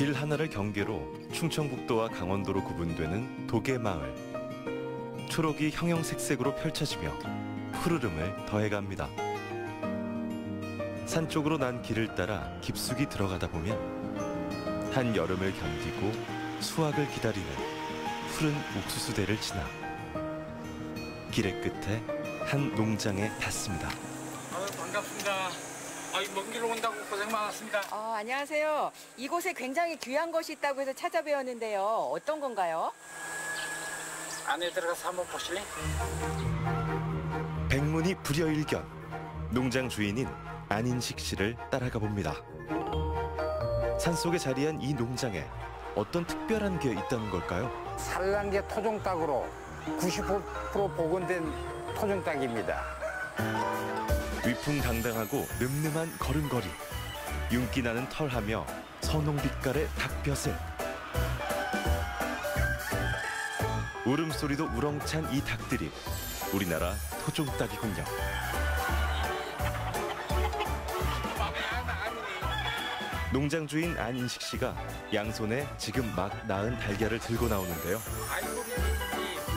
길 하나를 경계로 충청북도와 강원도로 구분되는 도계마을. 초록이 형형색색으로 펼쳐지며 푸르름을 더해갑니다. 산 쪽으로 난 길을 따라 깊숙이 들어가다 보면 한 여름을 견디고 수확을 기다리는 푸른 옥수수대를 지나 길의 끝에 한 농장에 닿습니다. 반갑습니다. 먼 길로 온다고 고생 많았습니다. 안녕하세요. 이곳에 굉장히 귀한 것이 있다고 해서 찾아뵈었는데요. 어떤 건가요? 안에 들어가서 한번 보실래? 백문이 불여일견. 농장 주인인 안인식 씨를 따라가 봅니다. 산속에 자리한 이 농장에 어떤 특별한 게 있다는 걸까요? 산란계 토종닭으로 90% 복원된 토종닭입니다. 위풍당당하고 늠름한 걸음걸이, 윤기 나는 털하며 선홍빛깔의 닭벼슬. 울음소리도 우렁찬 이 닭들이 우리나라 토종닭이군요. 농장 주인 안인식 씨가 양손에 지금 막 낳은 달걀을 들고 나오는데요.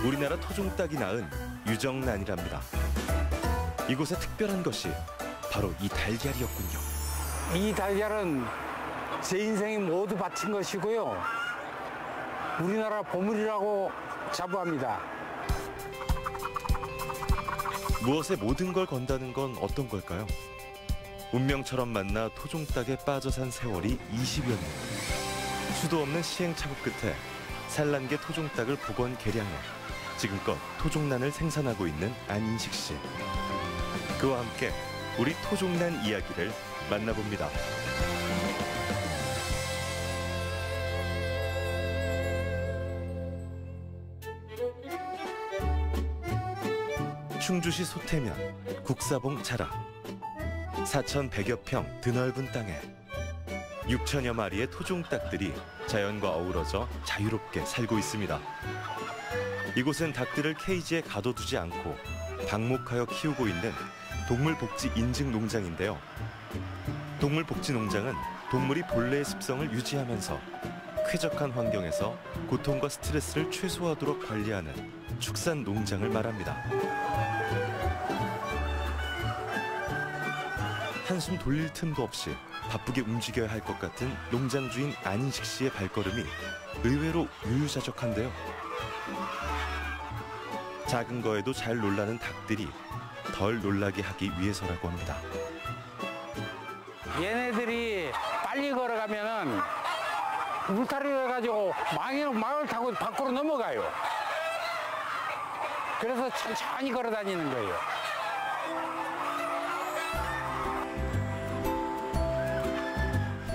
우리나라 토종닭이 낳은 유정란이랍니다. 이곳에 특별한 것이 바로 이 달걀이었군요. 이 달걀은 제 인생이 모두 바친 것이고요. 우리나라 보물이라고 자부합니다. 무엇에 모든 걸 건다는 건 어떤 걸까요? 운명처럼 만나 토종닭에 빠져 산 세월이 20여 년. 수도 없는 시행착오 끝에 산란계 토종닭을 복원 개량해 지금껏 토종란을 생산하고 있는 안인식 씨. 그와 함께 우리 토종란 이야기를 만나봅니다. 충주시 소태면 국사봉 자락. 4,100여 평 드넓은 땅에 6천여 마리의 토종닭들이 자연과 어우러져 자유롭게 살고 있습니다. 이곳은 닭들을 케이지에 가둬두지 않고 방목하여 키우고 있는 동물복지 인증 농장인데요. 동물복지 농장은 동물이 본래의 습성을 유지하면서 쾌적한 환경에서 고통과 스트레스를 최소화하도록 관리하는 축산 농장을 말합니다. 한숨 돌릴 틈도 없이 바쁘게 움직여야 할 것 같은 농장 주인 안인식 씨의 발걸음이 의외로 유유자적한데요. 작은 거에도 잘 놀라는 닭들이 덜 놀라게 하기 위해서라고 합니다. 얘네들이 빨리 걸어가면은 울타리를 해가지고 망을 타고 밖으로 넘어가요. 그래서 천천히 걸어 다니는 거예요.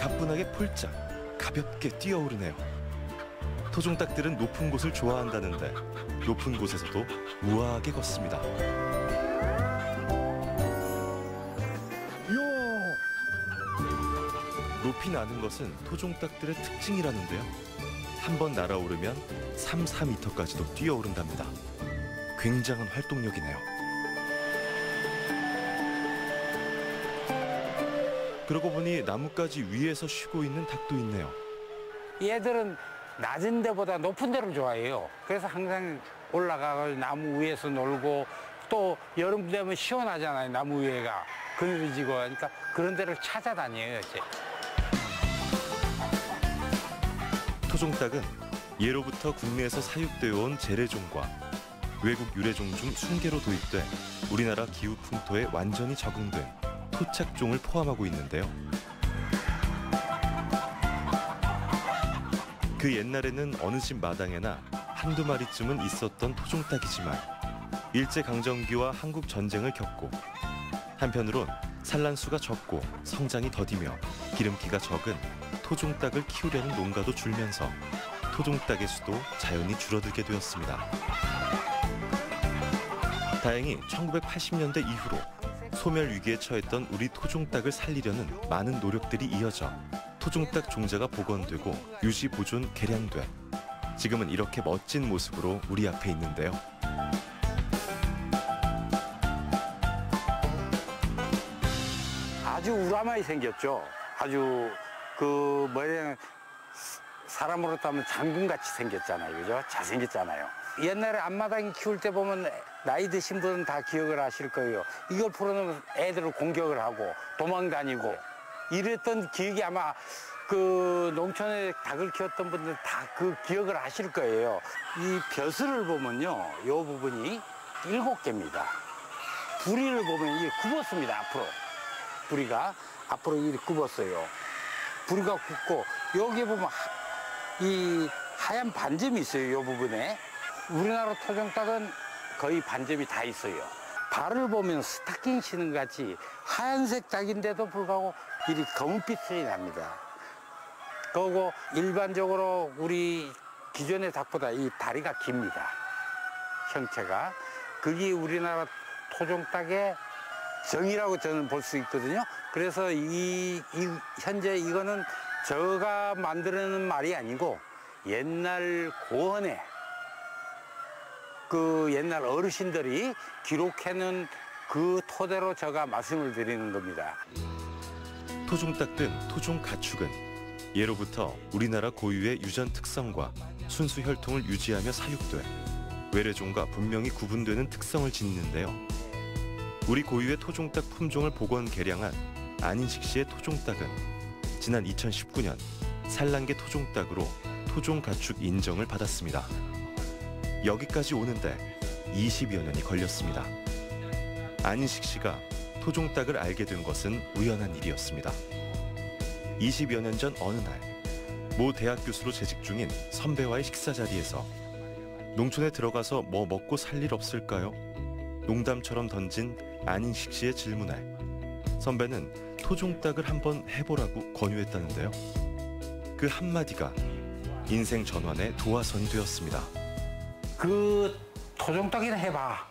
가뿐하게 폴짝 가볍게 뛰어오르네요. 토종닭들은 높은 곳을 좋아한다는데 높은 곳에서도 우아하게 걷습니다. 높이 나는 것은 토종닭들의 특징이라는데요. 한번 날아오르면 3, 4m까지도 뛰어오른답니다. 굉장한 활동력이네요. 그러고 보니 나뭇가지 위에서 쉬고 있는 닭도 있네요. 얘들은 낮은 데보다 높은 데를 좋아해요. 그래서 항상 올라가서 나무 위에서 놀고, 또 여름 되면 시원하잖아요, 나무 위에가. 그늘지고 하니까 그런 데를 찾아다녀요, 이제. 토종닭은 예로부터 국내에서 사육되어 온 재래종과 외국 유래종 중 순개로 도입돼 우리나라 기후 풍토에 완전히 적응된 토착종을 포함하고 있는데요. 그 옛날에는 어느 집 마당에나 한두 마리쯤은 있었던 토종닭이지만 일제강점기와 한국 전쟁을 겪고 한편으론 산란수가 적고 성장이 더디며 기름기가 적은 토종닭을 키우려는 농가도 줄면서 토종닭의 수도 자연히 줄어들게 되었습니다. 다행히 1980년대 이후로 소멸 위기에 처했던 우리 토종닭을 살리려는 많은 노력들이 이어져 토종닭 종자가 복원되고 유지 보존 개량돼 지금은 이렇게 멋진 모습으로 우리 앞에 있는데요. 아주 우람하게 생겼죠. 아주 사람으로 따면 장군같이 생겼잖아요. 그죠? 잘생겼잖아요. 옛날에 앞마당에 키울 때 보면 나이 드신 분은 다 기억을 하실 거예요. 이걸 풀어놓으면 애들을 공격을 하고 도망 다니고 이랬던 기억이 아마 그 농촌에 닭을 키웠던 분들 다 그 기억을 하실 거예요. 이 벼슬을 보면요. 이 부분이 7개입니다. 부리를 보면 이게 굽었습니다. 앞으로. 부리가 앞으로 이렇게 굽었어요. 부리가 굽고 여기 보면 이 하얀 반점이 있어요. 이 부분에. 우리나라 토종닭은 거의 반점이 다 있어요. 발을 보면 스타킹 신은 같이 하얀색 닭인데도 불구하고 이리 검은빛이 납니다. 그리고 일반적으로 우리 기존의 닭보다 이 다리가 깁니다. 형체가. 그게 우리나라 토종닭의 정이라고 저는 볼 수 있거든요. 그래서 현재 이거는 제가 만들어낸 말이 아니고 옛날 고원에 그 옛날 어르신들이 기록해놓은 그 토대로 제가 말씀을 드리는 겁니다. 토종닭 등 토종 가축은 예로부터 우리나라 고유의 유전 특성과 순수 혈통을 유지하며 사육돼 외래종과 분명히 구분되는 특성을 짓는데요. 우리 고유의 토종닭 품종을 복원 개량한 안인식 씨의 토종닭은 지난 2019년 산란계 토종닭으로 토종가축 인정을 받았습니다. 여기까지 오는데 20여 년이 걸렸습니다. 안인식 씨가 토종닭을 알게 된 것은 우연한 일이었습니다. 20여 년 전 어느 날 모 대학 교수로 재직 중인 선배와의 식사 자리에서 농촌에 들어가서 뭐 먹고 살 일 없을까요? 농담처럼 던진 안인식 씨의 질문에 선배는 토종닭을 한번 해보라고 권유했다는데요. 그 한마디가 인생 전환의 도화선이 되었습니다. 그 토종닭이나 해봐.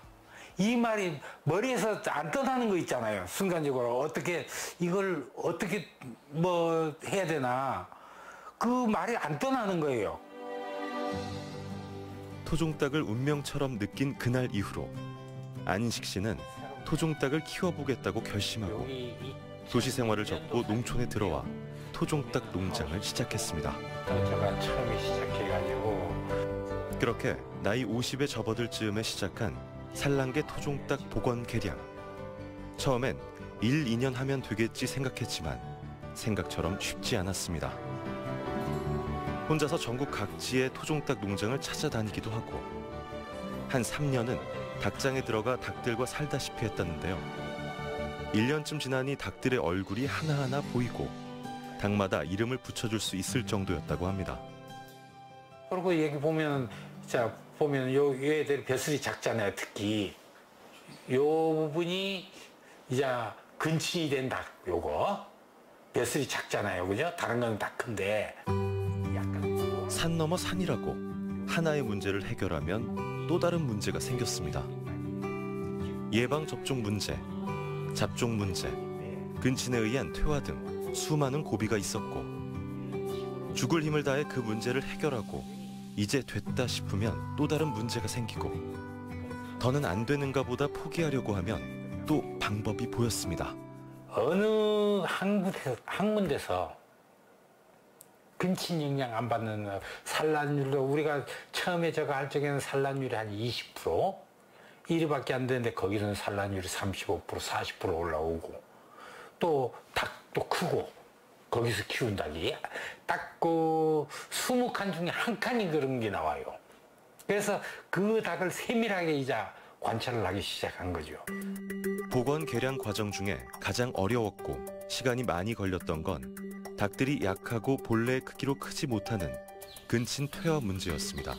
이 말이 머리에서 안 떠나는 거 있잖아요. 순간적으로 어떻게 이걸 어떻게 뭐 해야 되나. 그 말이 안 떠나는 거예요. 토종닭을 운명처럼 느낀 그날 이후로 안인식 씨는 토종닭을 키워보겠다고 결심하고 도시 생활을 접고 농촌에 들어와 토종닭 농장을 시작했습니다. 제가 처음에 시작해가지고 그렇게 나이 50에 접어들 즈음에 시작한 산란계 토종닭 복원 개량. 처음엔 1, 2년 하면 되겠지 생각했지만 생각처럼 쉽지 않았습니다. 혼자서 전국 각지의 토종닭 농장을 찾아다니기도 하고 한 3년은 닭장에 들어가 닭들과 살다시피 했다는데요. 1년쯤 지나니 닭들의 얼굴이 하나하나 보이고 닭마다 이름을 붙여줄 수 있을 정도였다고 합니다. 그리고 여기 보면 자 보면 요 애들이 벼슬이 작잖아요. 특히 요 부분이 이제 근친이 된 닭 요거 벼슬이 작잖아요. 그죠? 다른 건 다 큰데 산 넘어 산이라고 하나의 문제를 해결하면 또 다른 문제가 생겼습니다. 예방접종 문제, 잡종 문제, 근친에 의한 퇴화 등 수많은 고비가 있었고 죽을 힘을 다해 그 문제를 해결하고 이제 됐다 싶으면 또 다른 문제가 생기고 더는 안 되는가 보다 포기하려고 하면 또 방법이 보였습니다. 어느 한 군데서 근친 영향 안 받는 산란율도 우리가 처음에 제가 할 적에는 산란율이 한 20%? 1위밖에 안 되는데 거기서는 산란율이 35%, 40% 올라오고 또 닭도 크고 거기서 키운 닭이 딱 그 20칸 중에 한 칸이 그런 게 나와요. 그래서 그 닭을 세밀하게 이제 관찰을 하기 시작한 거죠. 복원 개량 과정 중에 가장 어려웠고 시간이 많이 걸렸던 건 닭들이 약하고 본래의 크기로 크지 못하는 근친 퇴화 문제였습니다.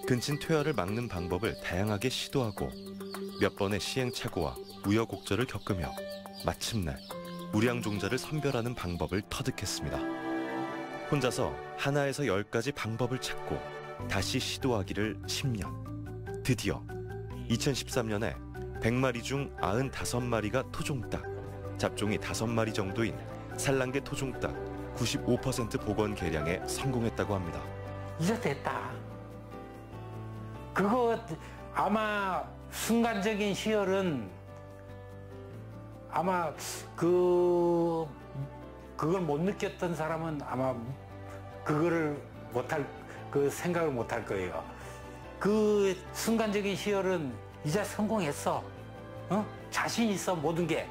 근친 퇴화를 막는 방법을 다양하게 시도하고 몇 번의 시행착오와 우여곡절을 겪으며 마침내 우량종자를 선별하는 방법을 터득했습니다. 혼자서 하나에서 10가지 방법을 찾고 다시 시도하기를 10년. 드디어 2013년에 100마리 중 95마리가 토종닭, 잡종이 5마리 정도인 산란계 토종닭 95% 복원 개량에 성공했다고 합니다. 이제 됐다. 그거 아마 순간적인 희열은 아마 그걸 못 느꼈던 사람은 아마 그거를 그 생각을 못 할 거예요. 그 순간적인 희열은 이제 성공했어. 자신 있어, 모든 게.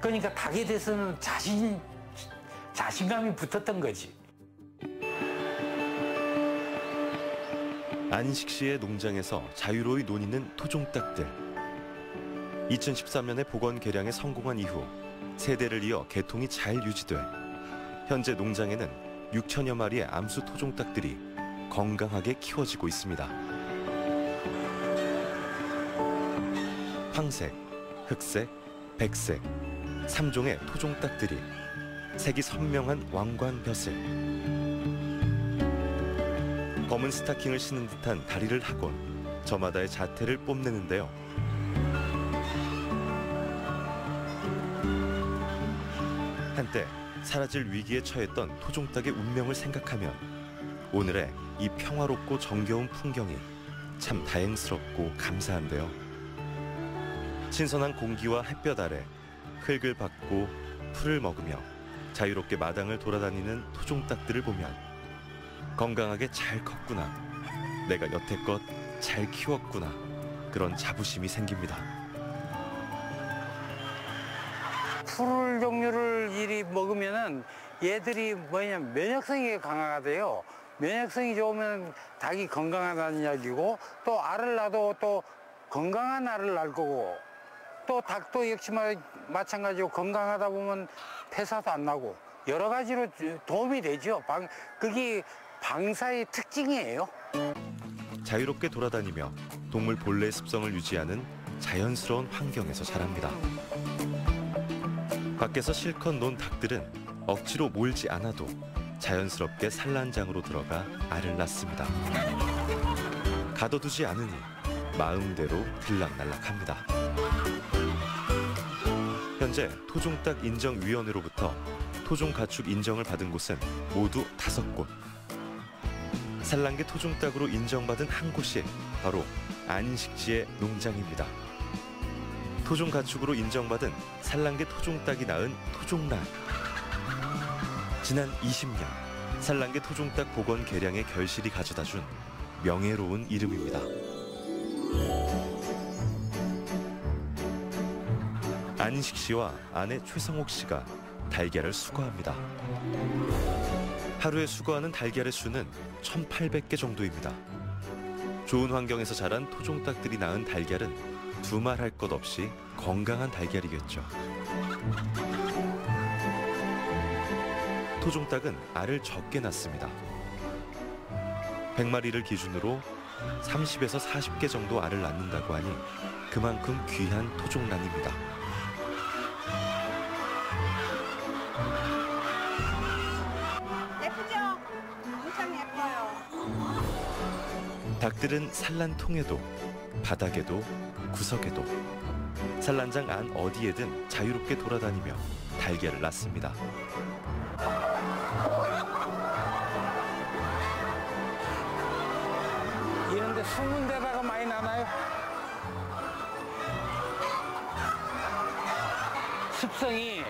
그러니까 닭에 대해서는 자신감이 붙었던 거지. 안식 씨의 농장에서 자유로이 논이는 토종닭들. 2013년에 복원 개량에 성공한 이후 세대를 이어 개통이 잘 유지돼 현재 농장에는 6천여 마리의 암수 토종닭들이 건강하게 키워지고 있습니다. 황색, 흑색, 백색 3종의 토종닭들이 색이 선명한 왕관벼슬. 검은 스타킹을 신은 듯한 다리를 하곤 저마다의 자태를 뽐내는데요. 한때 사라질 위기에 처했던 토종닭의 운명을 생각하면 오늘의 이 평화롭고 정겨운 풍경이 참 다행스럽고 감사한데요. 신선한 공기와 햇볕 아래 흙을 밟고 풀을 먹으며 자유롭게 마당을 돌아다니는 토종닭들을 보면 건강하게 잘 컸구나, 내가 여태껏 잘 키웠구나, 그런 자부심이 생깁니다. 풀 종류를 이리 먹으면은 얘들이 면역성이 강하대요. 면역성이 좋으면 닭이 건강하다는 이야기고, 또 알을 낳아도 또 건강한 알을 낳을 거고, 또 닭도 역시 마찬가지로 건강하다 보면 폐사도 안 나고 여러 가지로 도움이 되죠. 그게 방사의 특징이에요. 자유롭게 돌아다니며 동물 본래의 습성을 유지하는 자연스러운 환경에서 자랍니다. 밖에서 실컷 논 닭들은 억지로 몰지 않아도 자연스럽게 산란장으로 들어가 알을 낳습니다. 가둬두지 않으니 마음대로 들락날락합니다. 현재 토종닭 인정위원회로부터 토종 가축 인정을 받은 곳은 모두 5곳. 산란계 토종닭으로 인정받은 한 곳이 바로 안식지의 농장입니다. 토종 가축으로 인정받은 산란계 토종닭이 낳은 토종란. 지난 20년 산란계 토종닭 복원 개량의 결실이 가져다준 명예로운 이름입니다. 안식 씨와 아내 최성옥 씨가 달걀을 수거합니다. 하루에 수거하는 달걀의 수는 1,800개 정도입니다. 좋은 환경에서 자란 토종닭들이 낳은 달걀은 두말할 것 없이 건강한 달걀이겠죠. 토종닭은 알을 적게 낳습니다. 100마리를 기준으로 30에서 40개 정도 알을 낳는다고 하니 그만큼 귀한 토종란입니다. 예쁘죠? 엄청 예뻐요. 닭들은 산란통에도 바닥에도 구석에도 산란장 안 어디에든 자유롭게 돌아다니며 달걀을 낳습니다. 이런데 숨은 데다가 많이 나나요? 습성이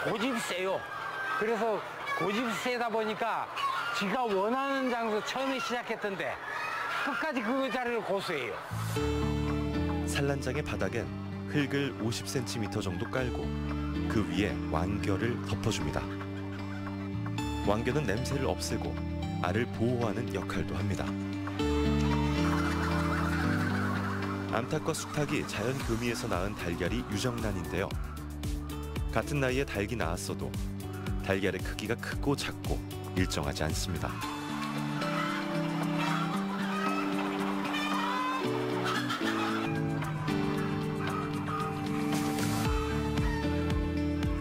고집이 세요. 그래서 고집이 세다 보니까 지가 원하는 장소 처음에 시작했던데 끝까지 그 자리를 고수해요. 산란장의 바닥엔 흙을 50cm 정도 깔고 그 위에 완겨를 덮어줍니다. 완겨는 냄새를 없애고 알을 보호하는 역할도 합니다. 암탉과 숙탉이 자연 교미에서 낳은 달걀이 유정란인데요. 같은 나이에 닭이 낳았어도 달걀의 크기가 크고 작고 일정하지 않습니다.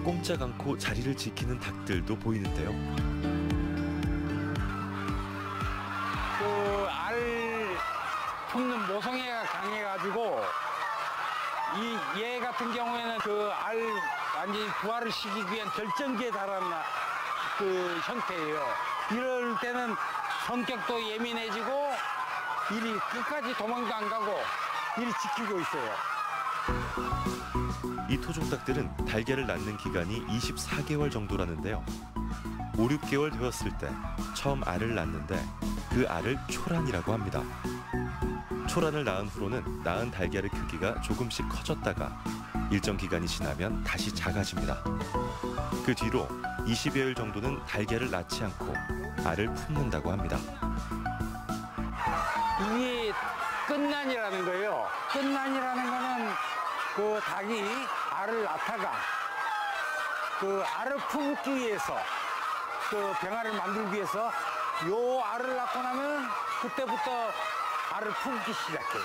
꼼짝 않고 자리를 지키는 닭들도 보이는데요. 그 알 품는 모성애가 강해가지고 얘 같은 경우에는 그 알 완전히 부화를 시키기 위한 결정기에 달한 그 형태예요. 이럴 때는 성격도 예민해지고 이리 끝까지 도망도 안 가고 이리 지키고 있어요. 이 토종닭들은 달걀을 낳는 기간이 24개월 정도라는데요. 5, 6개월 되었을 때 처음 알을 낳는데 그 알을 초란이라고 합니다. 초란을 낳은 후로는 낳은 달걀의 크기가 조금씩 커졌다가 일정 기간이 지나면 다시 작아집니다. 그 뒤로 20여일 정도는 달걀을 낳지 않고 알을 품는다고 합니다. 이게 끝난이라는 거예요. 끝난이라는 거는 그 닭이 알을 낳다가 그 알을 품기 위해서 그 병아를 만들기 위해서 요 알을 낳고 나면 그때부터 알을 품기 시작해요.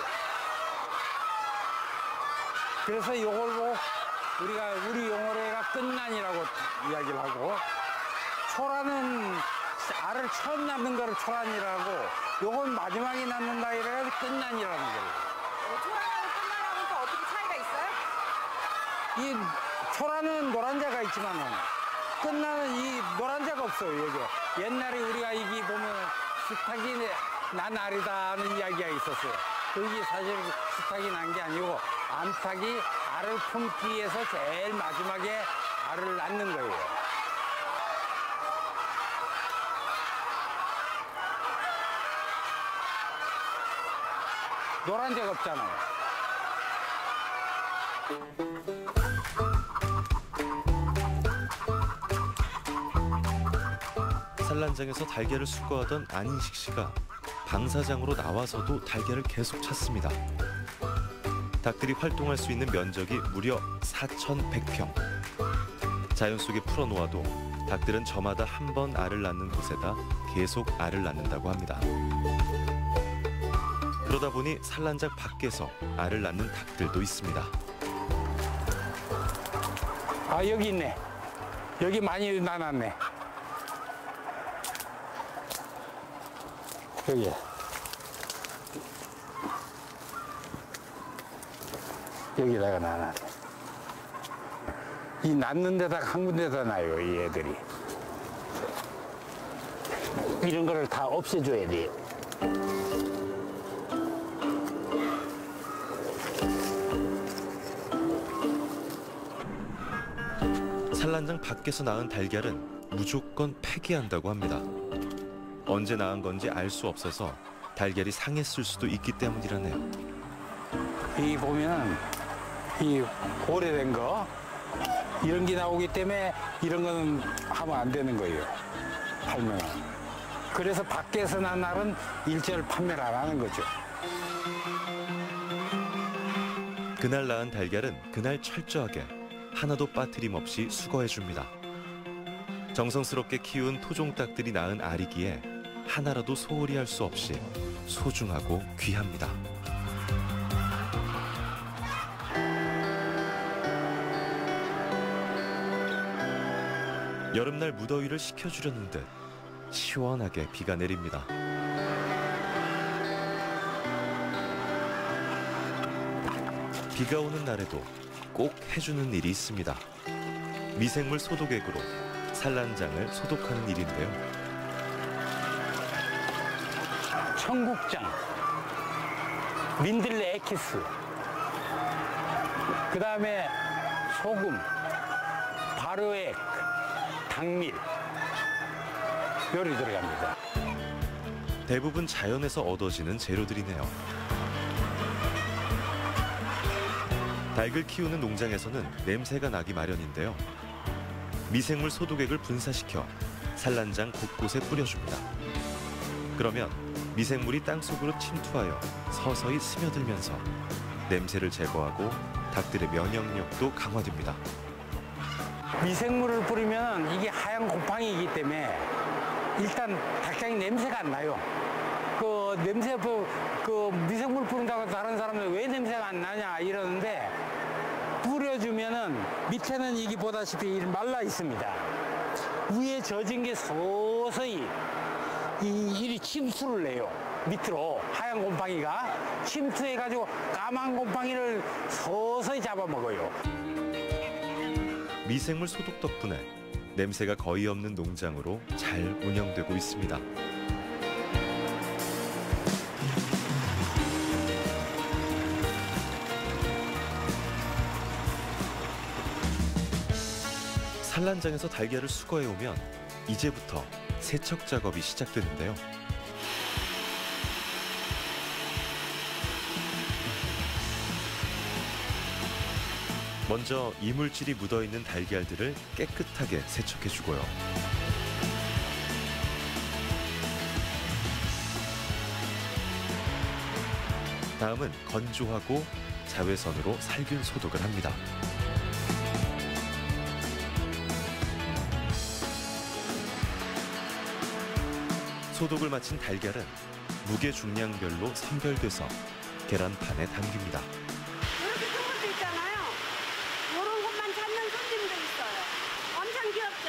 그래서 요걸로 우리 용어로 해가 끝난이라고 이야기를 하고, 초란은 알을 처음 낳는 거를 초란이라고, 요건 마지막에 낳는다 이래서 끝난이라는 거예요. 초란하고 끝난하고 또 어떻게 차이가 있어요? 이 초란은 노란자가 있지만은 끝나는 이 노란자가 없어요. 여기 옛날에 우리가 이기 보면 수탉이 난 알이다는 이야기가 있었어요. 그게 사실 수탉이 난 게 아니고 암탉이 알을 품기 위해서 제일 마지막에 알을 낳는 거예요. 노란자가 없잖아요. 산란장에서 달걀을 수거하던 안인식 씨가 방사장으로 나와서도 달걀을 계속 찾습니다. 닭들이 활동할 수 있는 면적이 무려 4,100평. 자연 속에 풀어놓아도 닭들은 저마다 한 번 알을 낳는 곳에다 계속 알을 낳는다고 합니다. 그러다 보니 산란장 밖에서 알을 낳는 닭들도 있습니다. 아, 여기 있네. 여기 많이 나눴네. 여기. 여기다가 나눴네. 이 낳는 데다 한 군데다 놔요, 이 애들이. 이런 거를 다 없애줘야 돼요. 산란장 밖에서 낳은 달걀은 무조건 폐기한다고 합니다. 언제 낳은 건지 알 수 없어서 달걀이 상했을 수도 있기 때문이라네요. 이 보면 이 오래된 거 이런 게 나오기 때문에 이런 거는 하면 안 되는 거예요. 팔면은. 그래서 밖에서 난 날은 일절 판매를 안 하는 거죠. 그날 낳은 달걀은 그날 철저하게 하나도 빠트림 없이 수거해 줍니다. 정성스럽게 키운 토종닭들이 낳은 알이기에 하나라도 소홀히 할 수 없이 소중하고 귀합니다. 여름날 무더위를 식혀주려는 듯 시원하게 비가 내립니다. 비가 오는 날에도 꼭 해주는 일이 있습니다. 미생물 소독액으로 산란장을 소독하는 일인데요. 청국장, 민들레 에키스, 그 다음에 소금, 발효액, 당밀, 요리 들어갑니다. 대부분 자연에서 얻어지는 재료들이네요. 닭을 키우는 농장에서는 냄새가 나기 마련인데요. 미생물 소독액을 분사시켜 산란장 곳곳에 뿌려줍니다. 그러면 미생물이 땅속으로 침투하여 서서히 스며들면서 냄새를 제거하고 닭들의 면역력도 강화됩니다. 미생물을 뿌리면 이게 하얀 곰팡이이기 때문에 일단 닭장이 냄새가 안 나요. 그 냄새, 그 미생물 뿌린다고 다른 사람들 왜 냄새가 안 나냐 이러는데 뿌려주면은 밑에는 이게 보다시피 말라 있습니다. 위에 젖은 게 서서히 이 침투를 내요. 밑으로 하얀 곰팡이가 침투해가지고 까만 곰팡이를 서서히 잡아먹어요. 미생물 소독 덕분에 냄새가 거의 없는 농장으로 잘 운영되고 있습니다. 산란장에서 달걀을 수거해 오면 이제부터 세척 작업이 시작되는데요. 먼저 이물질이 묻어있는 달걀들을 깨끗하게 세척해주고요. 다음은 건조하고 자외선으로 살균 소독을 합니다. 소독을 마친 달걀은 무게 중량별로 선별돼서 계란판에 담깁니다. 이렇게 큰 것도 있잖아요. 이런 것만 찾는 손님도 있어요. 엄청 귀엽죠?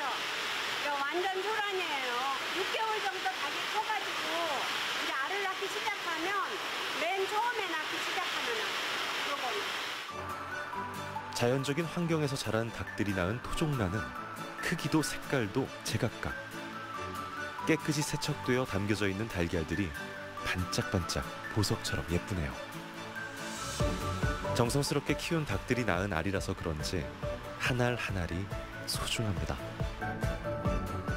이거 완전 소란이에요. 6개월 정도 닭이 커가지고 이제 알을 낳기 시작하면 맨 처음에 낳기 시작하면 요거. 자연적인 환경에서 자란 닭들이 낳은 토종란은 크기도 색깔도 제각각. 깨끗이 세척되어 담겨져 있는 달걀들이 반짝반짝 보석처럼 예쁘네요. 정성스럽게 키운 닭들이 낳은 알이라서 그런지 한 알 한 알이 소중합니다.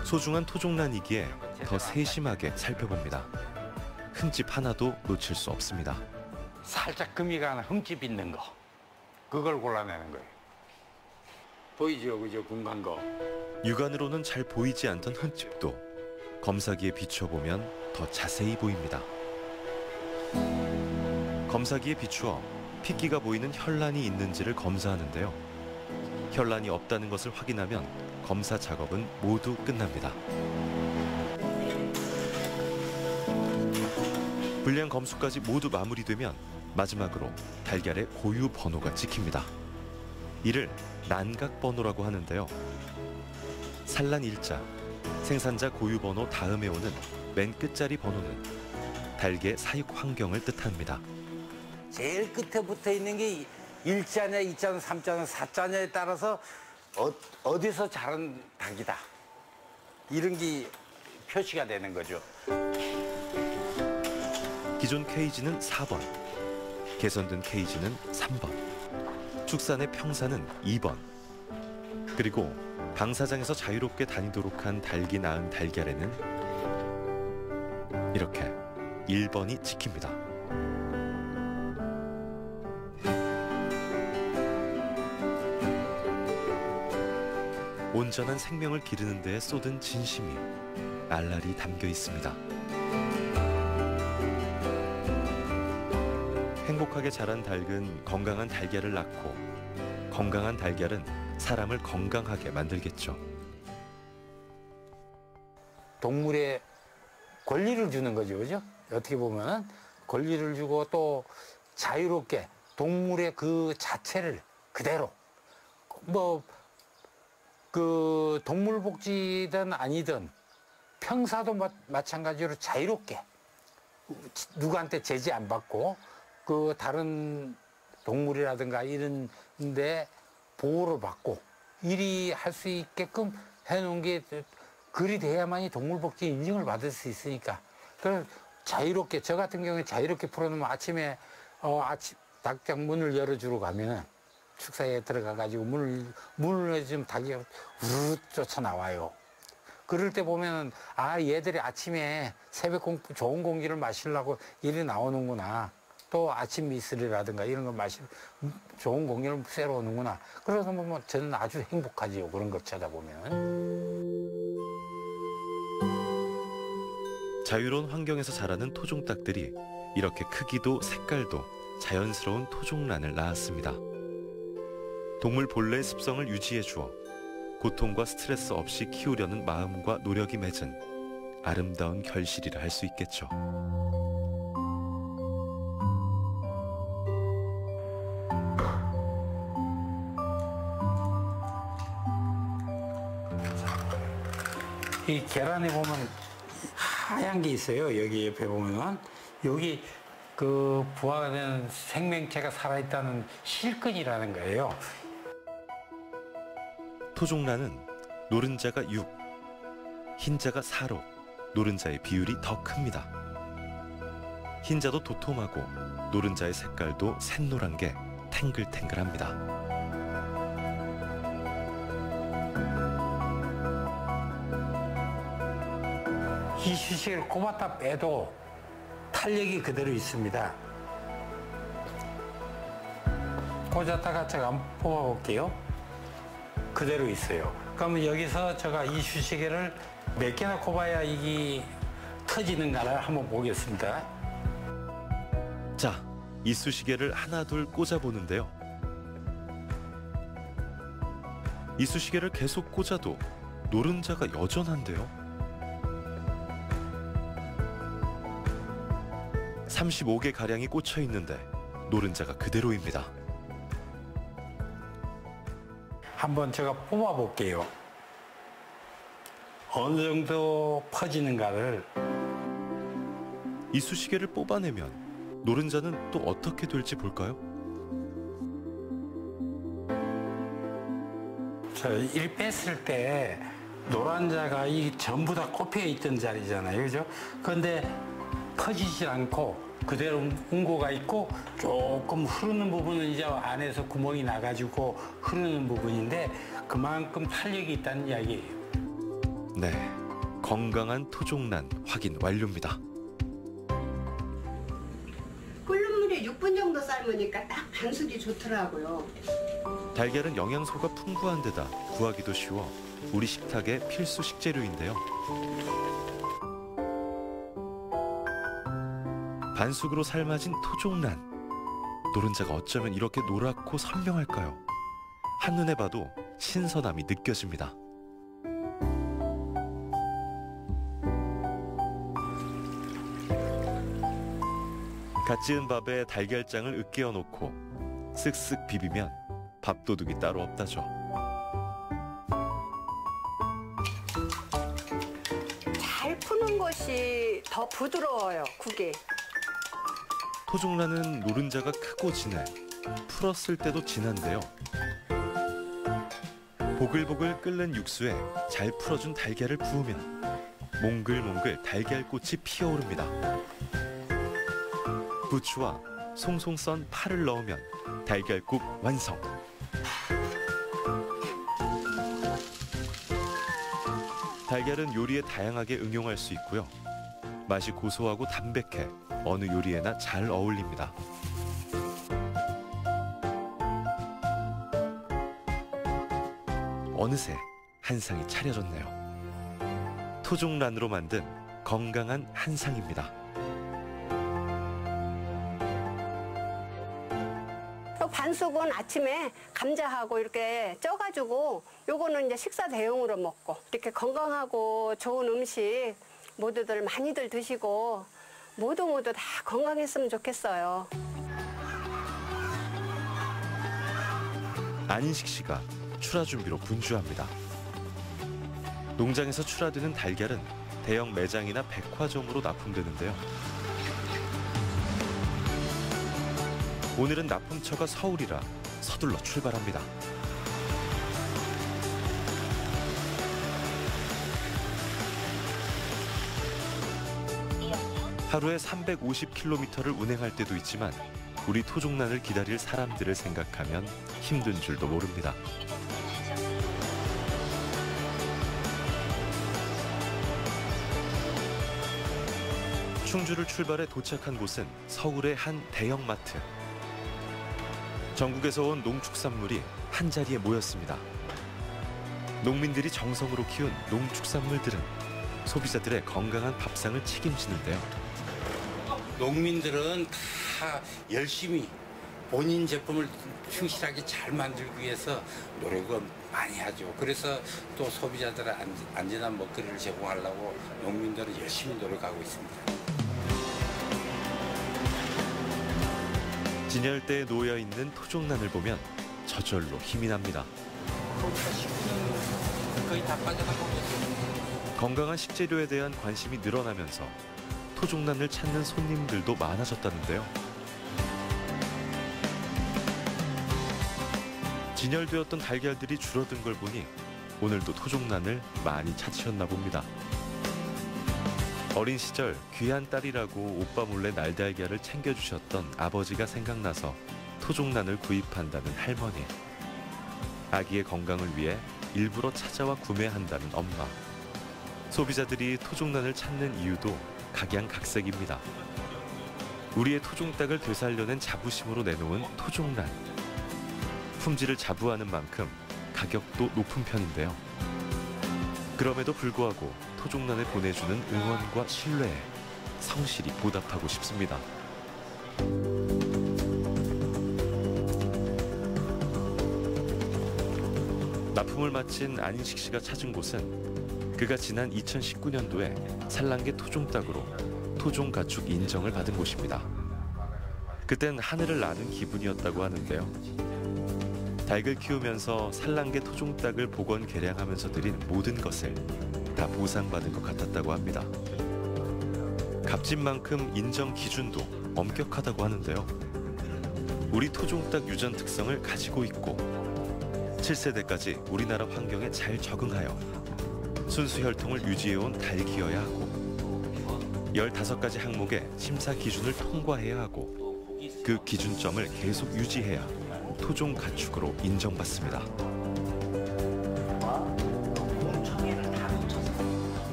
소중한 토종란이기에 더 세심하게 살펴봅니다. 흠집 하나도 놓칠 수 없습니다. 살짝 금이 가는 흠집 있는 거. 그걸 골라내는 거예요. 보이죠? 그죠? 궁간 거. 육안으로는 잘 보이지 않던 흠집도 검사기에 비춰보면 더 자세히 보입니다. 검사기에 비추어 핏기가 보이는 혈란이 있는지를 검사하는데요. 혈란이 없다는 것을 확인하면 검사 작업은 모두 끝납니다. 분량 검수까지 모두 마무리되면 마지막으로 달걀의 고유 번호가 찍힙니다. 이를 난각 번호라고 하는데요. 산란 일자, 생산자 고유 번호 다음에 오는 맨 끝자리 번호는 닭의 사육 환경을 뜻합니다. 제일 끝에 붙어 있는 게 1자냐, 2자냐, 3자냐, 4자냐에 따라서 어디서 자란 닭이다. 이런 게 표시가 되는 거죠. 기존 케이지는 4번, 개선된 케이지는 3번, 축산의 평사는 2번, 그리고 방사장에서 자유롭게 다니도록 한 닭이 낳은 달걀에는 이렇게 1번이 찍힙니다. 온전한 생명을 기르는 데에 쏟은 진심이 알알이 담겨 있습니다. 행복하게 자란 닭은 건강한 달걀을 낳고 건강한 달걀은 사람을 건강하게 만들겠죠. 동물에 권리를 주는 거죠, 그죠? 어떻게 보면 권리를 주고 또 자유롭게 동물의 그 자체를 그대로 그 동물복지든 아니든 평사도 마찬가지로 자유롭게 누구한테 제지 안 받고 그 다른 동물이라든가 이런 데 보호를 받고 일이 할 수 있게끔 해놓은 게 그리 돼야만이 동물복지 인증을 받을 수 있으니까. 그래서 자유롭게, 저 같은 경우에 자유롭게 풀어놓으면 아침에 닭장 문을 열어주러 가면은 축사에 들어가가지고 문을 해주면 닭이 우르르 쫓아 나와요. 그럴 때 보면은 얘들이 아침에 새벽 좋은 공기를 마시려고 이리 나오는구나. 또 아침 이슬이라든가 이런 걸 좋은 공기를 쐬러 오는구나. 그래서 저는 아주 행복하지요. 그런 걸 찾아보면. 자유로운 환경에서 자라는 토종닭들이 이렇게 크기도 색깔도 자연스러운 토종란을 낳았습니다. 동물 본래의 습성을 유지해 주어 고통과 스트레스 없이 키우려는 마음과 노력이 맺은 아름다운 결실이라 할 수 있겠죠. 이 계란에 보면 하얀 게 있어요. 여기 옆에 보면은 여기 그 부화가 되는 생명체가 살아있다는 실근이라는 거예요. 토종란은 노른자가 6, 흰자가 4로 노른자의 비율이 더 큽니다. 흰자도 도톰하고 노른자의 색깔도 샛노란 게 탱글탱글합니다. 이쑤시개를 꼽았다 빼도 탄력이 그대로 있습니다. 꽂았다가 제가 한번 뽑아볼게요. 그대로 있어요. 그러면 여기서 제가 이쑤시개를 몇 개나 꼽아야 이게 터지는가를 한번 보겠습니다. 자, 이쑤시개를 하나 둘 꽂아보는데요. 이쑤시개를 계속 꽂아도 노른자가 여전한데요. 35개 가량이 꽂혀 있는데 노른자가 그대로입니다. 한번 제가 뽑아볼게요. 어느 정도 퍼지는가를. 이쑤시개를 뽑아내면 노른자는 또 어떻게 될지 볼까요? 저 일 뺐을 때 노른자가 이 전부 다 꼽혀 있던 자리잖아요, 그죠? 그런데 퍼지지 않고 그대로 응고가 있고 조금 흐르는 부분은 이제 안에서 구멍이 나가지고 흐르는 부분인데 그만큼 탄력이 있다는 이야기예요. 네, 건강한 토종난 확인 완료입니다. 끓는 물에 6분 정도 삶으니까 딱 반숙이 좋더라고요. 달걀은 영양소가 풍부한 데다 구하기도 쉬워 우리 식탁의 필수 식재료인데요. 반숙으로 삶아진 토종난. 노른자가 어쩌면 이렇게 노랗고 선명할까요? 한눈에 봐도 신선함이 느껴집니다. 갓 지은 밥에 달걀장을 으깨어 놓고 쓱쓱 비비면 밥도둑이 따로 없다죠. 잘 푸는 것이 더 부드러워요, 국이. 토종란은 노른자가 크고 진해, 풀었을 때도 진한데요. 보글보글 끓는 육수에 잘 풀어준 달걀을 부으면 몽글몽글 달걀꽃이 피어오릅니다. 부추와 송송 썬 파를 넣으면 달걀국 완성. 달걀은 요리에 다양하게 응용할 수 있고요. 맛이 고소하고 담백해 어느 요리에나 잘 어울립니다. 어느새 한 상이 차려졌네요. 토종란으로 만든 건강한 한상입니다. 반숙은 아침에 감자하고 이렇게 쪄가지고 요거는 이제 식사 대용으로 먹고 이렇게 건강하고 좋은 음식 모두들 많이들 드시고 모두 다 건강했으면 좋겠어요. 안인식 씨가 출하 준비로 분주합니다. 농장에서 출하되는 달걀은 대형 매장이나 백화점으로 납품되는데요. 오늘은 납품처가 서울이라 서둘러 출발합니다. 하루에 350km를 운행할 때도 있지만 우리 토종난을 기다릴 사람들을 생각하면 힘든 줄도 모릅니다. 충주를 출발해 도착한 곳은 서울의 한 대형마트. 전국에서 온 농축산물이 한자리에 모였습니다. 농민들이 정성으로 키운 농축산물들은 소비자들의 건강한 밥상을 책임지는데요. 농민들은 다 열심히 본인 제품을 충실하게 잘 만들기 위해서 노력을 많이 하죠. 그래서 또 소비자들의 안전한 먹거리를 제공하려고 농민들은 열심히 노력하고 있습니다. 진열대에 놓여 있는 토종난을 보면 저절로 힘이 납니다. 거의 다 빠져나가고 있어요. 건강한 식재료에 대한 관심이 늘어나면서 토종난을 찾는 손님들도 많아졌다는데요. 진열되었던 달걀들이 줄어든 걸 보니 오늘도 토종난을 많이 찾으셨나 봅니다. 어린 시절 귀한 딸이라고 오빠 몰래 날달걀을 챙겨주셨던 아버지가 생각나서 토종난을 구입한다는 할머니. 아기의 건강을 위해 일부러 찾아와 구매한다는 엄마. 소비자들이 토종란을 찾는 이유도 각양각색입니다. 우리의 토종닭을 되살려낸 자부심으로 내놓은 토종란. 품질을 자부하는 만큼 가격도 높은 편인데요. 그럼에도 불구하고 토종란을 보내주는 응원과 신뢰에 성실히 보답하고 싶습니다. 납품을 마친 안인식 씨가 찾은 곳은 그가 지난 2019년도에 산란계 토종닭으로 토종가축 인정을 받은 곳입니다. 그땐 하늘을 나는 기분이었다고 하는데요. 닭을 키우면서 산란계 토종닭을 복원 개량하면서 들인 모든 것을 다 보상받은 것 같았다고 합니다. 값진 만큼 인정 기준도 엄격하다고 하는데요. 우리 토종닭 유전 특성을 가지고 있고 7세대까지 우리나라 환경에 잘 적응하여 순수 혈통을 유지해온 닭이어야 하고 15가지 항목의 심사 기준을 통과해야 하고 그 기준점을 계속 유지해야 토종 가축으로 인정받습니다.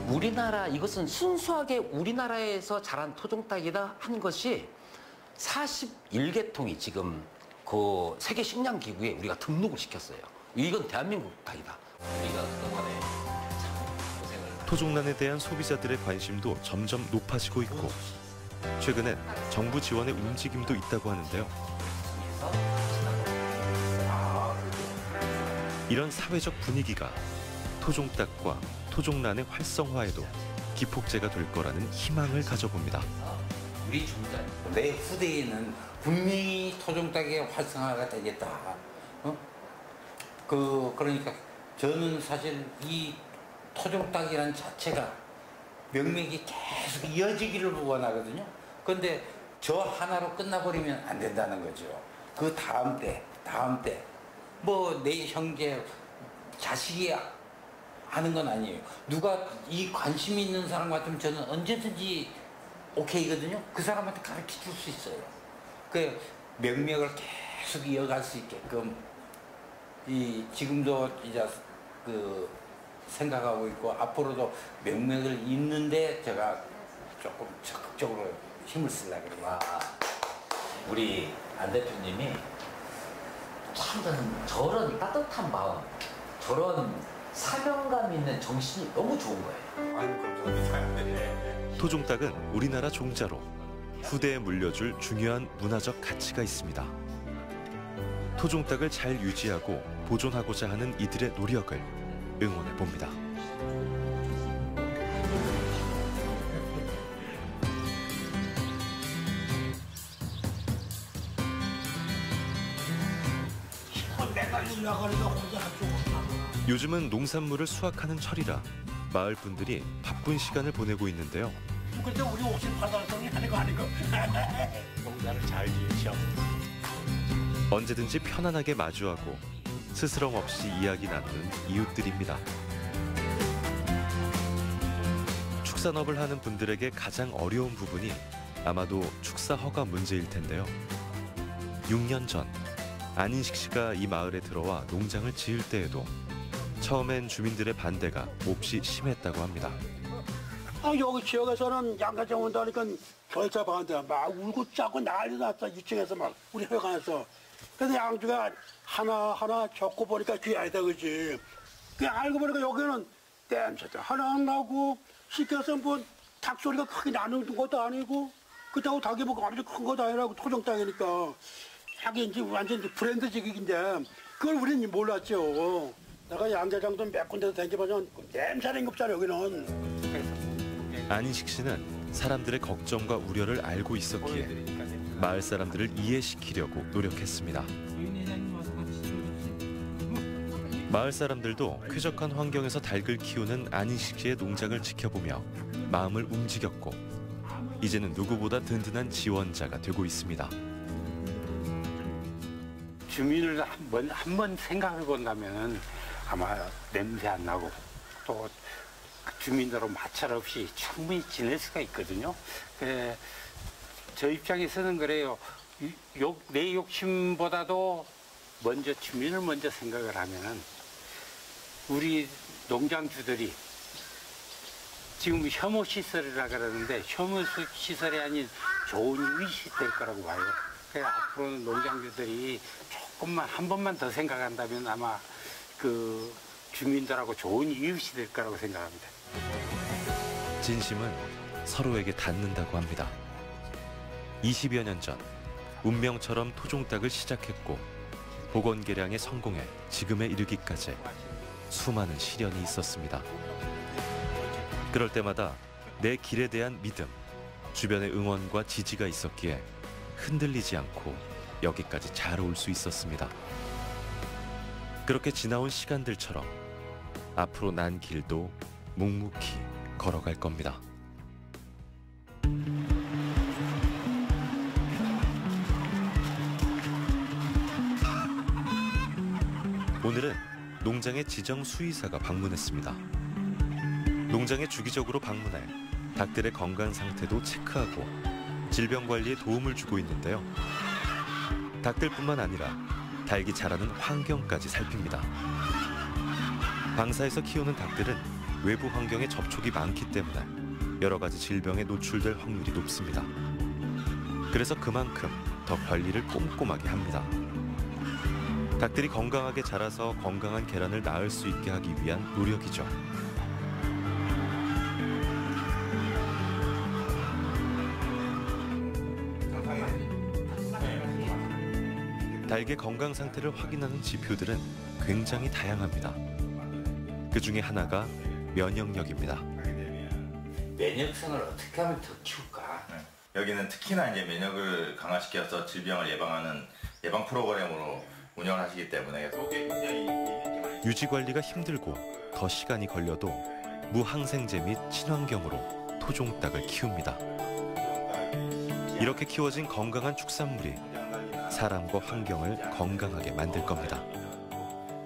우리나라 이것은 순수하게 우리나라에서 자란 토종닭이다 한 것이 41개통이 지금 그 세계 식량 기구에 우리가 등록을 시켰어요. 이건 대한민국 닭이다. 우리가 그동안에 참 고생을. 토종란에 대한 소비자들의 관심도 점점 높아지고 있고 최근엔 정부 지원의 움직임도 있다고 하는데요. 이런 사회적 분위기가 토종닭과 토종란의 활성화에도 기폭제가 될 거라는 희망을 가져봅니다. 우리 중간 내 후대에는 분명히 토종닭의 활성화가 되겠다. 그러니까 저는 사실 이 토종닭이라는 자체가 명맥이 계속 이어지기를 원하거든요. 그런데 저 하나로 끝나버리면 안 된다는 거죠. 그 다음 때, 뭐 내 형제, 자식이 하는 건 아니에요. 누가 이 관심이 있는 사람 같으면 저는 언제든지 오케이거든요. 그 사람한테 가르쳐 줄 수 있어요. 그 명맥을 계속 이어갈 수 있게끔 지금도 이제 그 생각하고 있고 앞으로도 명맥을 잇는데 제가 조금 적극적으로 힘을 쓰려고 그래요. 우리 안 대표님이 참 저런 따뜻한 마음, 저런 사명감 있는 정신이 너무 좋은 거예요. 아이고, 감사합니다. 토종닭은 우리나라 종자로 후대에 물려줄 중요한 문화적 가치가 있습니다. 토종닭을 잘 유지하고 보존하고자 하는 이들의 노력을 응원해 봅니다. 요즘은 농산물을 수확하는 철이라 마을 분들이 바쁜 시간을 보내고 있는데요. 그때 우리 옥신 파산성이 하는 거 아니고 농사를 잘 지으셔. 언제든지 편안하게 마주하고 스스럼 없이 이야기 나누는 이웃들입니다. 축산업을 하는 분들에게 가장 어려운 부분이 아마도 축사 허가 문제일 텐데요. 6년 전 안인식 씨가 이 마을에 들어와 농장을 지을 때에도 처음엔 주민들의 반대가 몹시 심했다고 합니다. 여기 지역에서는 양가장 온다니까 결사 반대 막 울고 짜고 난리 났어. 2층에서 막 우리 회관에서. 그래서 양주가 하나하나 적고 보니까 귀 아니다 그지. 그냥 알고 보니까 여기는 냄새도 하나 안 나고 시켜서 뭐 닭소리가 크게 나는 것도 아니고 그렇다고 닭이 뭐 아주 큰 것도 아니라고 토종닭이니까 하긴 이제 완전 브랜드직인데 그걸 우리는 몰랐죠. 내가 양자장도 몇 군데서 다녀보면 냄새는 없잖아 여기는. 안인식 씨는 사람들의 걱정과 우려를 알고 있었기에 마을 사람들을 이해시키려고 노력했습니다. 마을 사람들도 쾌적한 환경에서 닭을 키우는 안인식 씨의 농장을 지켜보며 마음을 움직였고 이제는 누구보다 든든한 지원자가 되고 있습니다. 주민을 한번 생각해 본다면 아마 냄새 안 나고 또 주민들하고 마찰 없이 충분히 지낼 수가 있거든요. 저 입장에서는 그래요. 내 욕심보다도 먼저 주민을 먼저 생각을 하면은 우리 농장주들이 지금 혐오 시설이라 그러는데 혐오 시설이 아닌 좋은 이웃이 될 거라고 봐요. 그래서 앞으로는 농장주들이 조금만 한 번만 더 생각한다면 아마 그 주민들하고 좋은 이웃이 될 거라고 생각합니다. 진심은 서로에게 닿는다고 합니다. 20여 년 전 운명처럼 토종닭을 시작했고 복원 개량에 성공해 지금에 이르기까지 수많은 시련이 있었습니다. 그럴 때마다 내 길에 대한 믿음, 주변의 응원과 지지가 있었기에 흔들리지 않고 여기까지 잘 올 수 있었습니다. 그렇게 지나온 시간들처럼 앞으로 난 길도 묵묵히 걸어갈 겁니다. 오늘은 농장의 지정 수의사가 방문했습니다. 농장에 주기적으로 방문해 닭들의 건강 상태도 체크하고 질병 관리에 도움을 주고 있는데요. 닭들뿐만 아니라 닭이 자라는 환경까지 살핍니다. 방사에서 키우는 닭들은 외부 환경에 접촉이 많기 때문에 여러 가지 질병에 노출될 확률이 높습니다. 그래서 그만큼 더 관리를 꼼꼼하게 합니다. 닭들이 건강하게 자라서 건강한 계란을 낳을 수 있게 하기 위한 노력이죠. 닭의 건강 상태를 확인하는 지표들은 굉장히 다양합니다. 그 중에 하나가 면역력입니다. 면역성을 어떻게 하면 더 키울까? 여기는 특히나 이제 면역을 강화시켜서 질병을 예방하는 예방 프로그램으로 운영을 하시기 때문에 속에 굉장히 유지 관리가 힘들고 더 시간이 걸려도 무항생제 및 친환경으로 토종닭을 키웁니다. 이렇게 키워진 건강한 축산물이 사람과 환경을 건강하게 만들 겁니다.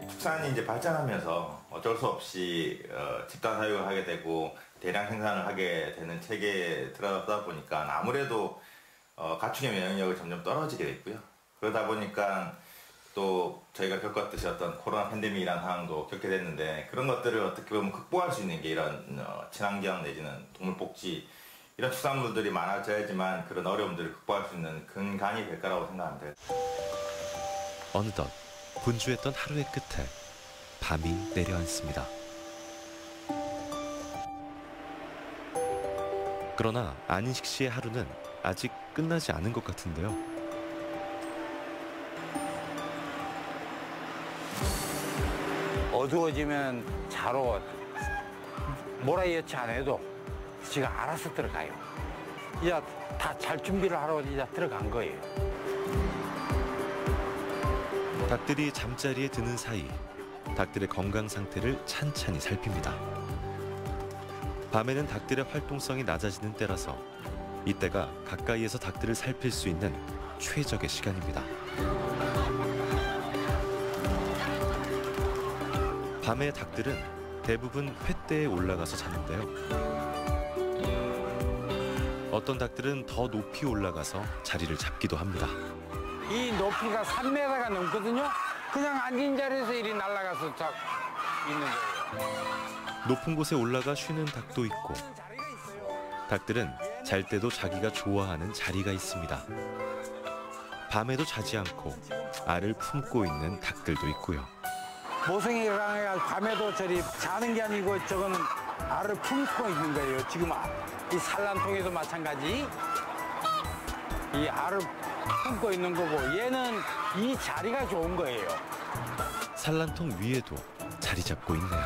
축산이 이제 발전하면서 어쩔 수 없이 집단 사육을 하게 되고 대량 생산을 하게 되는 체계에 들어가다 보니까 아무래도 가축의 면역력이 점점 떨어지게 됐고요. 그러다 보니까 또 저희가 겪었듯이 어떤 코로나 팬데믹이라는 상황도 겪게 됐는데 그런 것들을 어떻게 보면 극복할 수 있는 게 이런 친환경 내지는 동물복지 이런 축산물들이 많아져야지만 그런 어려움들을 극복할 수 있는 근간이 될 거라고 생각합니다. 어느덧 분주했던 하루의 끝에 밤이 내려앉습니다. 그러나 안인식 씨의 하루는 아직 끝나지 않은 것 같은데요. 어두워지면 자로 몰아여치 안 해도 지가 알아서 들어가요. 이제 다 잘 준비를 하러 이제 들어간 거예요. 닭들이 잠자리에 드는 사이 닭들의 건강 상태를 찬찬히 살핍니다. 밤에는 닭들의 활동성이 낮아지는 때라서 이때가 가까이에서 닭들을 살필 수 있는 최적의 시간입니다. 밤에 닭들은 대부분 횃대에 올라가서 자는데요. 어떤 닭들은 더 높이 올라가서 자리를 잡기도 합니다. 이 높이가 3m가 넘거든요. 그냥 앉은 자리에서 이리 날아가서 있는 거예요. 높은 곳에 올라가 쉬는 닭도 있고 닭들은 잘 때도 자기가 좋아하는 자리가 있습니다. 밤에도 자지 않고 알을 품고 있는 닭들도 있고요. 모성이가 밤에도 저리 자는 게 아니고 저거는 알을 품고 있는 거예요. 지금 이 산란통에도 마찬가지. 이 알을 품고 있는 거고 얘는 이 자리가 좋은 거예요. 산란통 위에도 자리 잡고 있네요.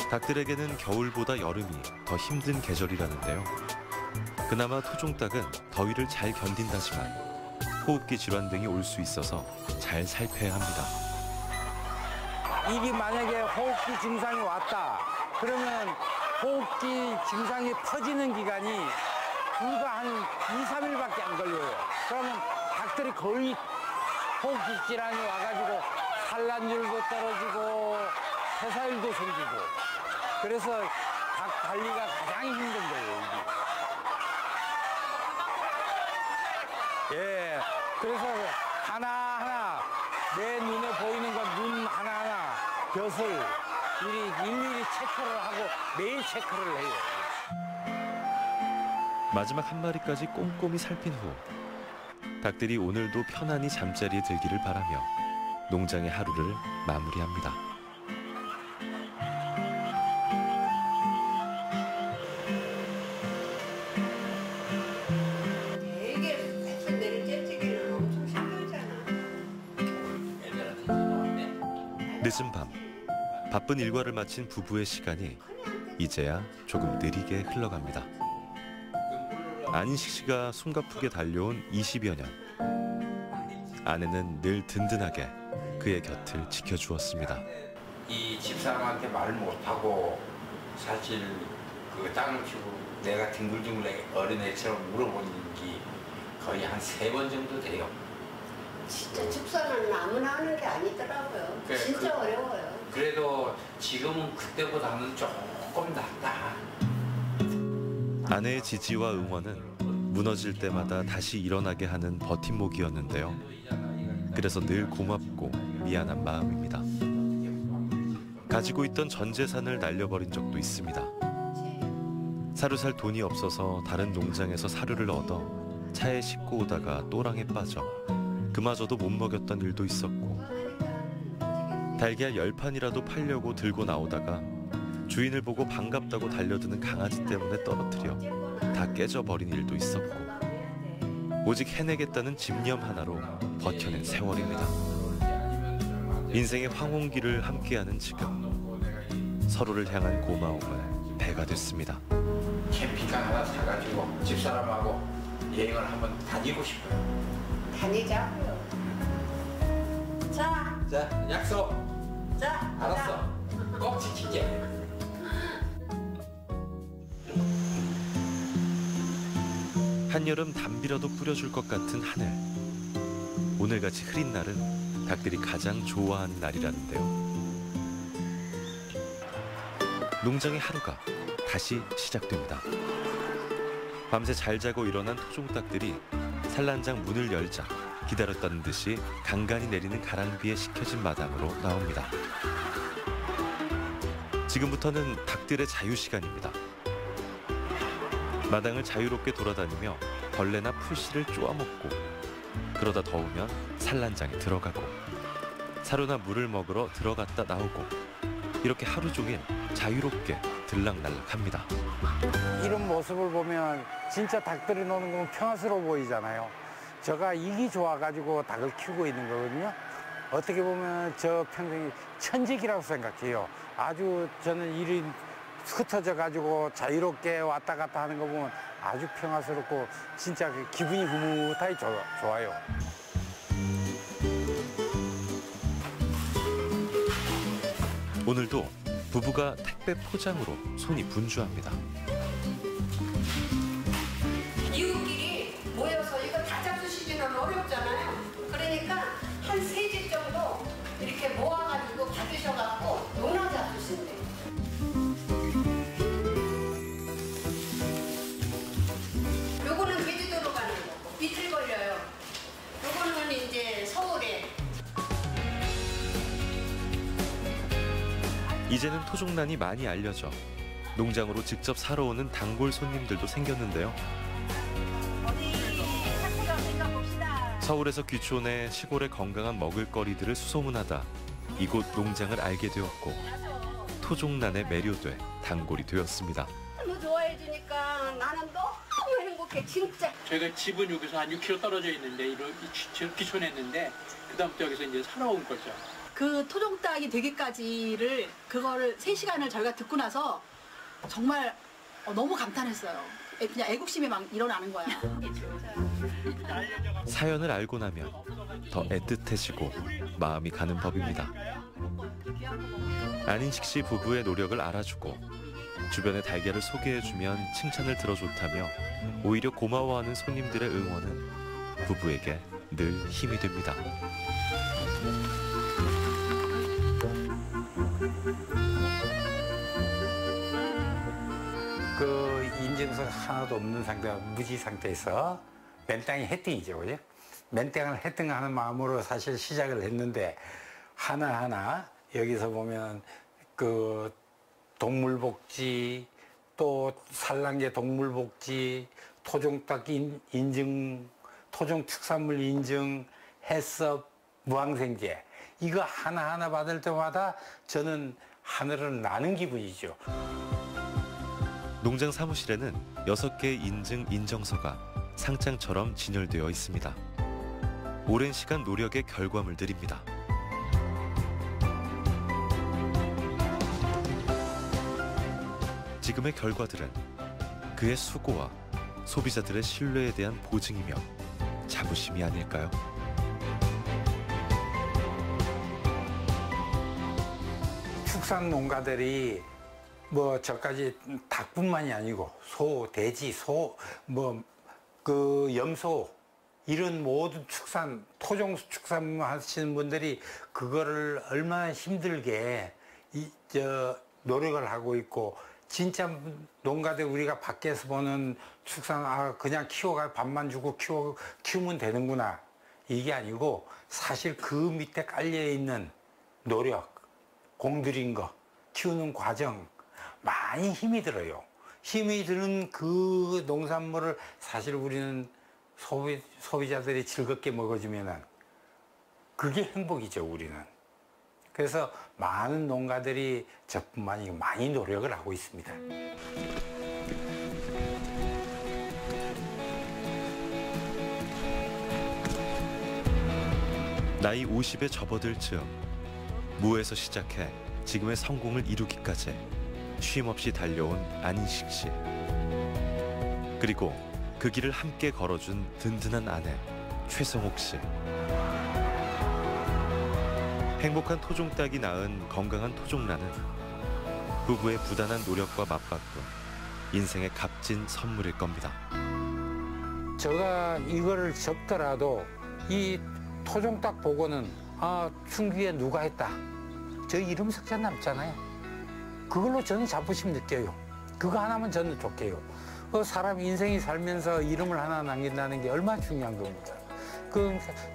닭들에게는 겨울보다 여름이 더 힘든 계절이라는데요. 그나마 토종닭은 더위를 잘 견딘다지만 호흡기 질환 등이 올 수 있어서 잘 살펴야 합니다. 이게 만약에 호흡기 증상이 왔다. 그러면 호흡기 증상이 퍼지는 기간이 불과 한 2, 3일밖에 안 걸려요. 그러면 닭들이 거의 호흡기 질환이 와가지고 산란율도 떨어지고 폐사율도 생기고 그래서 닭 관리가 가장 힘든 거예요. 이게. 예, 그래서 하나하나 내 눈에 보이는 건 눈 하나하나 벼슬 일일이 체크를 하고 매일 체크를 해요. 마지막 한 마리까지 꼼꼼히 살핀 후 닭들이 오늘도 편안히 잠자리에 들기를 바라며 농장의 하루를 마무리합니다. 되게 살짝 내리 째찌기는 엄청 힘들잖아. 늦은 밤 바쁜 일과를 마친 부부의 시간이 이제야 조금 느리게 흘러갑니다. 안인식 씨가 숨가쁘게 달려온 20여 년. 아내는 늘 든든하게 그의 곁을 지켜주었습니다. 이 집사람한테 말을 못하고 사실 그 땅을 치고 내가 뒹굴뒹굴 어린애처럼 물어본 게 거의 한 3번 정도 돼요. 진짜 집사는 아무나 하는 게 아니더라고요. 그래, 진짜 어려워요. 그래도 지금은 그때보다는 조금 낫다. 아내의 지지와 응원은 무너질 때마다 다시 일어나게 하는 버팀목이었는데요. 그래서 늘 고맙고 미안한 마음입니다. 가지고 있던 전 재산을 날려버린 적도 있습니다. 사료 살 돈이 없어서 다른 농장에서 사료를 얻어 차에 싣고 오다가 또랑에 빠져 그마저도 못 먹였던 일도 있었고, 달걀 10판이라도 팔려고 들고 나오다가 주인을 보고 반갑다고 달려드는 강아지 때문에 떨어뜨려 다 깨져버린 일도 있었고, 오직 해내겠다는 집념 하나로 버텨낸 세월입니다. 인생의 황혼기를 함께하는 지금 서로를 향한 고마움을 배가 됐습니다. 캠핑카 하나 사가지고 집사람하고 여행을 한번 다니고 싶어요. 다니자고요. 자, 자, 약속. 자, 알았어. 꼭 지킬게. 한여름 담비라도 뿌려줄 것 같은 하늘. 오늘같이 흐린 날은 닭들이 가장 좋아하는 날이라는데요. 농장의 하루가 다시 시작됩니다. 밤새 잘 자고 일어난 토종닭들이 산란장 문을 열자 기다렸다는 듯이 간간히 내리는 가랑비에 식혀진 마당으로 나옵니다. 지금부터는 닭들의 자유시간입니다. 마당을 자유롭게 돌아다니며 벌레나 풀씨를 쪼아먹고, 그러다 더우면 산란장에 들어가고, 사료나 물을 먹으러 들어갔다 나오고, 이렇게 하루 종일 자유롭게 들락날락합니다. 이런 모습을 보면 진짜 닭들이 노는 건 평화스러워 보이잖아요. 제가 이기 좋아가지고 닭을 키우고 있는 거거든요. 어떻게 보면 저 평생이 천직이라고 생각해요. 아주 저는 일이 흩어져 가지고 자유롭게 왔다 갔다 하는 거 보면 아주 평화스럽고 진짜 기분이 흐뭇하게 좋아요. 오늘도 부부가 택배 포장으로 손이 분주합니다. 이웃끼리 모여서 이거 다 잡수시기는 어렵잖아요. 그러니까 한 3집 정도 이렇게 모아가지고 받으셔갖고 논아 잡수신대. 요거는 제주도로 가는 거고 이틀 걸려요. 요거는 이제 서울에. 이제는 토종란이 많이 알려져 농장으로 직접 사러 오는 단골 손님들도 생겼는데요. 서울에서 귀촌해 시골의 건강한 먹을거리들을 수소문하다 이곳 농장을 알게 되었고, 토종란에 매료돼 단골이 되었습니다. 너무 좋아해주니까 나는 너무 행복해 진짜. 저희가 집은 여기서 한 6km 떨어져 있는데 귀촌했는데 그다음부터 여기서 이제 살아온 거죠. 그 토종닭이 되기까지를 그거를 3시간을 저희가 듣고 나서 정말 너무 감탄했어요. 그냥 애국심이 막 일어나는 거야. 사연을 알고 나면 더 애틋해지고 마음이 가는 법입니다. 안인식 씨 부부의 노력을 알아주고 주변의 달걀을 소개해주면 칭찬을 들어줬다며 오히려 고마워하는 손님들의 응원은 부부에게 늘 힘이 됩니다. 그 인증서가 하나도 없는 상태가 무지 상태에서 맨땅이 헤딩이죠, 그죠? 맨땅을 헤딩하는 마음으로 사실 시작을 했는데 하나하나 여기서 보면 그 동물복지, 또 산란계 동물복지, 토종닭 인증, 토종축산물 인증, 해썹, 무항생제, 이거 하나하나 받을 때마다 저는 하늘을 나는 기분이죠. 농장 사무실에는 6개의 인증 인정서가 상장처럼 진열되어 있습니다. 오랜 시간 노력의 결과물들입니다. 지금의 결과들은 그의 수고와 소비자들의 신뢰에 대한 보증이며 자부심이 아닐까요? 축산 농가들이 뭐 저까지 닭뿐만이 아니고 소, 돼지, 그 염소, 이런 모든 축산, 토종 축산 하시는 분들이 그거를 얼마나 힘들게 노력을 하고 있고, 진짜 농가들 우리가 밖에서 보는 축산, 그냥 키워가 밥만 주고 키우면 되는구나, 이게 아니고 사실 그 밑에 깔려 있는 노력, 공들인 거, 키우는 과정, 많이 힘이 들어요. 힘이 드는 그 농산물을 사실 우리는 소비자들이 즐겁게 먹어주면은 그게 행복이죠, 우리는. 그래서 많은 농가들이 저뿐만 아니고 많이 노력을 하고 있습니다. 나이 50에 접어들 즈음 무에서 시작해 지금의 성공을 이루기까지 쉼없이 달려온 안인식 씨. 그리고 그 길을 함께 걸어준 든든한 아내 최성옥 씨. 행복한 토종닭이 낳은 건강한 토종란은 부부의 부단한 노력과 맞바꾼 인생의 값진 선물일 겁니다. 제가 이거를 접더라도 이 토종닭 보고는 춘기에 누가 했다, 저 이름 석자 남잖아요. 그걸로 저는 자부심 느껴요. 그거 하나면 저는 좋게요. 사람 인생이 살면서 이름을 하나 남긴다는 게 얼마나 중요한 겁니까?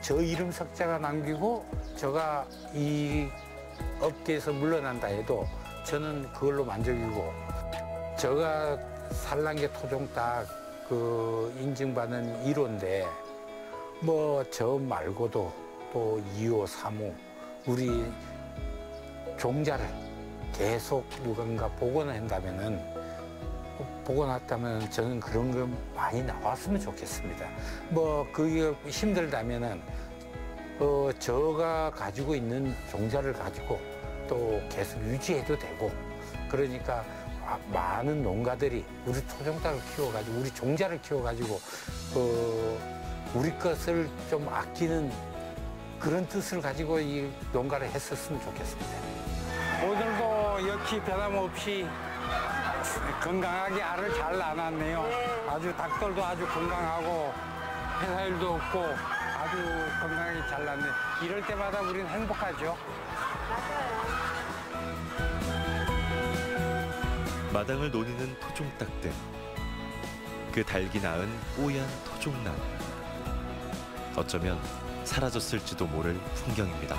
저 이름 석자가 남기고 제가 이 업계에서 물러난다 해도 저는 그걸로 만족이고, 제가 산란계 토종닭 인증받은 1호인데 뭐 저 말고도 또 2호, 3호 우리 종자를 계속 누군가 복원한다면은, 복원했다면 저는 그런 거 많이 나왔으면 좋겠습니다. 뭐 그게 힘들다면은 저가 가지고 있는 종자를 가지고 또 계속 유지해도 되고, 그러니까 많은 농가들이 우리 토종닭을 키워가지고 우리 종자를 키워가지고 우리 것을 좀 아끼는 그런 뜻을 가지고 이 농가를 했었으면 좋겠습니다. 오늘도 역시 변함없이 건강하게 알을 잘 낳았네요. 아주 닭들도 아주 건강하고 폐사율도 없고 아주 건강하게 잘 낳네. 이럴 때마다 우리는 행복하죠. 마당을 노니는 토종닭들, 그 달기 낳은 뽀얀 토종란, 어쩌면 사라졌을지도 모를 풍경입니다.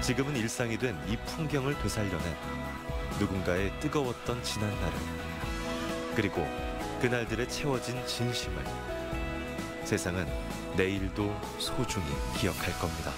지금은 일상이 된 이 풍경을 되살려낸 누군가의 뜨거웠던 지난날을, 그리고 그날들에 채워진 진심을 세상은 내일도 소중히 기억할 겁니다.